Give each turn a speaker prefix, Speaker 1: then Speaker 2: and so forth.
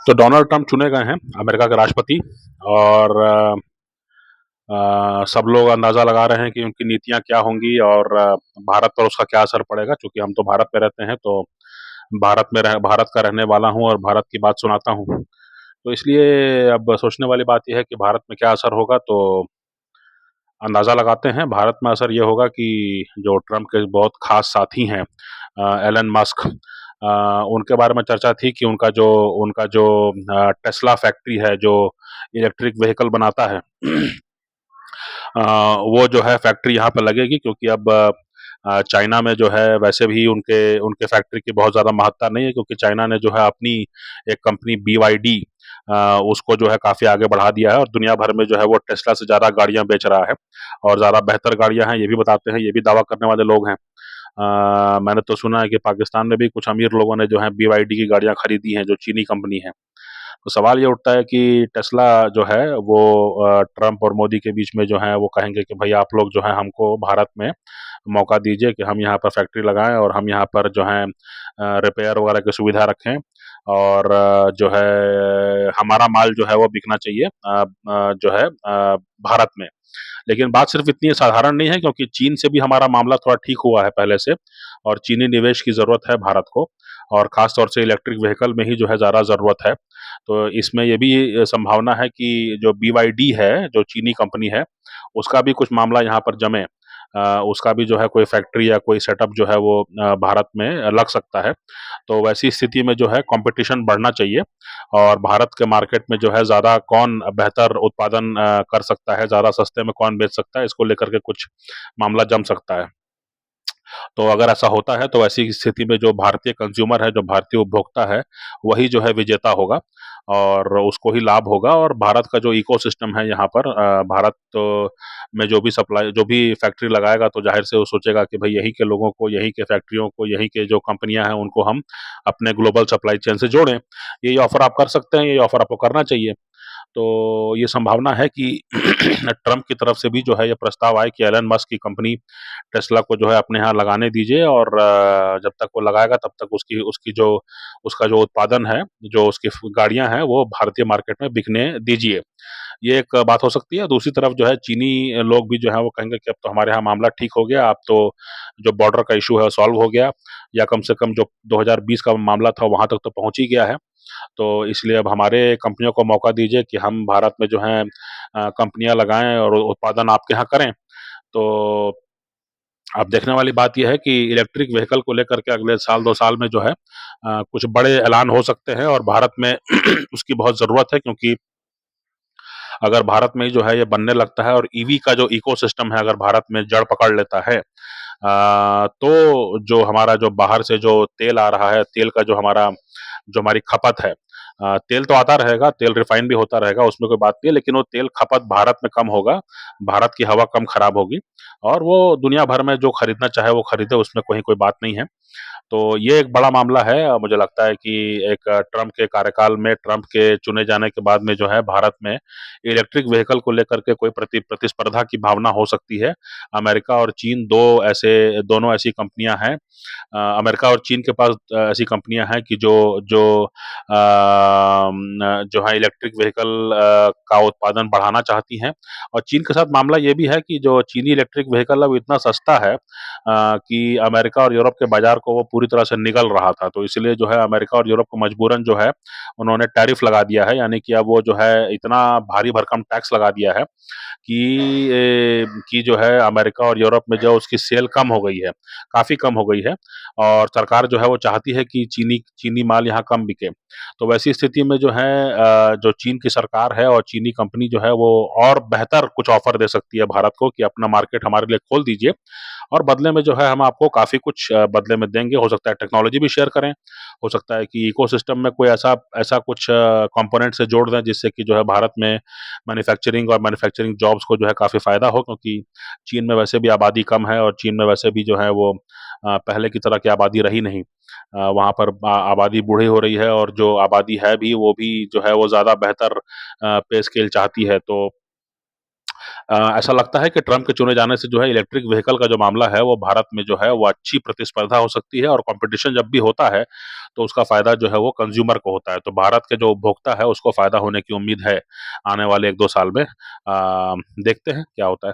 Speaker 1: तो Donald Trump चुने गए हैं अमेरिका के राष्ट्रपति। और सब लोग अंदाजा लगा रहे हैं कि उनकी नीतियां क्या होंगी और भारत पर उसका क्या असर पड़ेगा। क्योंकि हम तो भारत में रहते हैं, तो भारत का रहने वाला हूं और भारत की बात सुनाता हूं। तो इसलिए अब सोचने वाली बात यह है कि भारत में क्या असर होगा। तो अंदाजा लगाते हैं भारत में असर ये होगा कि जो ट्रंप के बहुत खास साथी हैं, एलन मस्क, उनके बारे में चर्चा थी कि उनका जो टेस्ला फैक्ट्री है जो इलेक्ट्रिक व्हीकल बनाता है, वो जो है फैक्ट्री यहाँ पे लगेगी। क्योंकि अब चाइना में जो है वैसे भी उनके उनके फैक्ट्री की बहुत ज़्यादा महत्ता नहीं है। क्योंकि चाइना ने जो है अपनी एक कंपनी BYD, उसको जो है काफ़ी आगे बढ़ा दिया है और दुनिया भर में जो है वो टेस्ला से ज़्यादा गाड़ियाँ बेच रहा है और ज़्यादा बेहतर गाड़ियाँ हैं, ये भी बताते हैं, ये भी दावा करने वाले लोग हैं। मैंने तो सुना है कि पाकिस्तान में भी कुछ अमीर लोगों ने जो है BYD की गाड़ियाँ खरीदी हैं, जो चीनी कंपनी है। तो सवाल ये उठता है कि टेस्ला जो है वो ट्रंप और मोदी के बीच में जो है वो कहेंगे कि भाई आप लोग जो है हमको भारत में मौका दीजिए कि हम यहाँ पर फैक्ट्री लगाएं और हम यहाँ पर जो है रिपेयर वगैरह की सुविधा रखें। और जो है हमारा माल जो है वो बिकना चाहिए जो है भारत में। लेकिन बात सिर्फ इतनी साधारण नहीं है, क्योंकि चीन से भी हमारा मामला थोड़ा ठीक हुआ है पहले से। और चीनी निवेश की ज़रूरत है भारत को, और ख़ास तौर से इलेक्ट्रिक व्हीकल में ही जो है ज़्यादा ज़रूरत है। तो इसमें ये भी संभावना है कि जो BYD है, जो चीनी कंपनी है, उसका भी कुछ मामला यहाँ पर जमे। उसका भी जो है कोई फैक्ट्री या कोई सेटअप जो है वो भारत में लग सकता है। तो वैसी स्थिति में जो है कॉम्पिटिशन बढ़ना चाहिए और भारत के मार्केट में जो है ज़्यादा कौन बेहतर उत्पादन कर सकता है, ज़्यादा सस्ते में कौन बेच सकता है, इसको लेकर के कुछ मामला जम सकता है। तो अगर ऐसा होता है तो ऐसी स्थिति में जो भारतीय कंज्यूमर है, जो भारतीय उपभोक्ता है, वही जो है विजेता होगा और उसको ही लाभ होगा। और भारत का जो इकोसिस्टम है यहाँ पर, भारत तो में जो भी फैक्ट्री लगाएगा तो जाहिर से वो सोचेगा कि भाई यहीं के लोगों को, यहीं के फैक्ट्रियों को, यहीं के जो कंपनियां हैं उनको हम अपने ग्लोबल सप्लाई चेन से जोड़ें। ये ऑफर आप कर सकते हैं, ये ऑफर आपको करना चाहिए। तो ये संभावना है कि ट्रंप की तरफ से भी जो है ये प्रस्ताव आए कि एलन मस्क की कंपनी टेस्ला को जो है अपने यहाँ लगाने दीजिए और जब तक वो लगाएगा तब तक उसकी उसकी जो उसका जो उत्पादन है, जो उसकी गाड़ियां हैं, वो भारतीय मार्केट में बिकने दीजिए। ये एक बात हो सकती है। दूसरी तरफ जो है चीनी लोग भी जो है वो कहेंगे कि अब तो हमारे यहाँ मामला ठीक हो गया, अब तो जो बॉर्डर का इशू है सॉल्व हो गया, या कम से कम जो 2020 का मामला था वहां तक तो पहुंच ही गया है। तो इसलिए अब हमारे कंपनियों को मौका दीजिए कि हम भारत में जो है कंपनियां लगाएं और उत्पादन आपके यहाँ करें। तो अब देखने वाली बात यह है कि इलेक्ट्रिक व्हीकल को लेकर के अगले साल 2 साल में जो है कुछ बड़े ऐलान हो सकते हैं और भारत में उसकी बहुत ज़रूरत है। क्योंकि अगर भारत में ही जो है ये बनने लगता है और ईवी का जो इकोसिस्टम है अगर भारत में जड़ पकड़ लेता है, तो जो हमारा जो बाहर से जो तेल आ रहा है, तेल का जो हमारी खपत है, तेल तो आता रहेगा, तेल रिफाइन भी होता रहेगा, उसमें कोई बात नहीं है। लेकिन वो तेल खपत भारत में कम होगा, भारत की हवा कम खराब होगी और वो दुनिया भर में जो खरीदना चाहे वो खरीदे, उसमें कोई बात नहीं है। तो ये एक बड़ा मामला है। मुझे लगता है कि एक ट्रंप के कार्यकाल में, ट्रंप के चुने जाने के बाद में जो है भारत में इलेक्ट्रिक व्हीकल को लेकर के कोई प्रतिस्पर्धा की भावना हो सकती है। अमेरिका और चीन दोनों ऐसी कंपनियां हैं। अमेरिका और चीन के पास ऐसी कंपनियां हैं कि जो जो है इलेक्ट्रिक व्हीकल का उत्पादन बढ़ाना चाहती हैं। और चीन के साथ मामला ये भी है कि जो चीनी इलेक्ट्रिक व्हीकल अब इतना सस्ता है कि अमेरिका और यूरोप के बाजार को वो पूरी तरह से निगल रहा था। तो इसलिए जो है अमेरिका और यूरोप को मजबूरन जो है उन्होंने टैरिफ लगा दिया है, यानी कि अब वो जो है इतना भारी भरकम टैक्स लगा दिया है कि जो है अमेरिका और यूरोप में जो उसकी सेल कम हो गई है, काफ़ी कम हो गई है। और सरकार जो है वो चाहती है कि चीनी चीनी माल यहाँ कम बिके। तो वैसी स्थिति में जो है जो चीन की सरकार है और चीनी कंपनी जो है वो और बेहतर कुछ ऑफर दे सकती है भारत को कि अपना मार्केट हमारे लिए खोल दीजिए और बदले में जो है हम आपको काफ़ी कुछ बदले में देंगे। हो सकता है टेक्नोलॉजी भी शेयर करें, हो सकता है कि इकोसिस्टम में कोई ऐसा ऐसा कुछ कंपोनेंट से जोड़ दें जिससे कि जो है भारत में मैन्युफैक्चरिंग जॉब्स को जो है काफ़ी फ़ायदा हो। क्योंकि चीन में वैसे भी आबादी कम है और चीन में वैसे भी जो है वो पहले की तरह की आबादी रही नहीं। वहाँ पर आबादी बूढ़ी हो रही है और जो आबादी है भी वो भी जो है वो ज़्यादा बेहतर पे स्केल चाहती है। तो ऐसा लगता है कि ट्रंप के चुने जाने से जो है इलेक्ट्रिक व्हीकल का जो मामला है वो भारत में जो है वो अच्छी प्रतिस्पर्धा हो सकती है, और कंपटीशन जब भी होता है तो उसका फायदा जो है वो कंज्यूमर को होता है। तो भारत के जो उपभोक्ता है उसको फायदा होने की उम्मीद है आने वाले 1-2 साल में। देखते हैं क्या होता है।